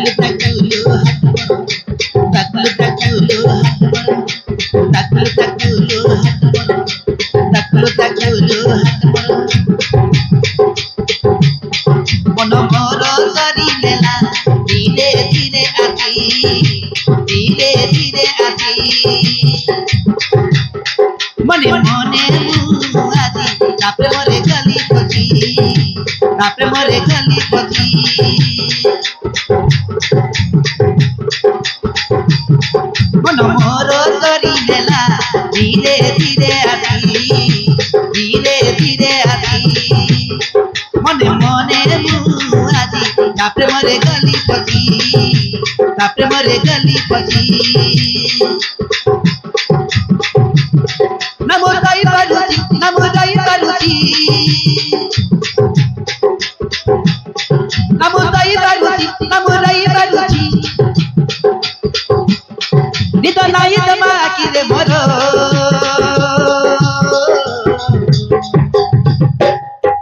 taklu takulu taklu takulu taklu takulu taklu takulu मन मोर करी लेला धीरे धीरे आती धीरे धीरे आती मने मने मुआदी तापरे मोरे गली पति तापरे मोरे गली पति मन मोर करी लेला धीरे धीरे आती धीरे धीरे आती मने मने मुआदी तापरे मोरे गली पति तापरे मोरे गली पति नमो दाई बालुची नमो दाई बालुची नमो दाई बालुची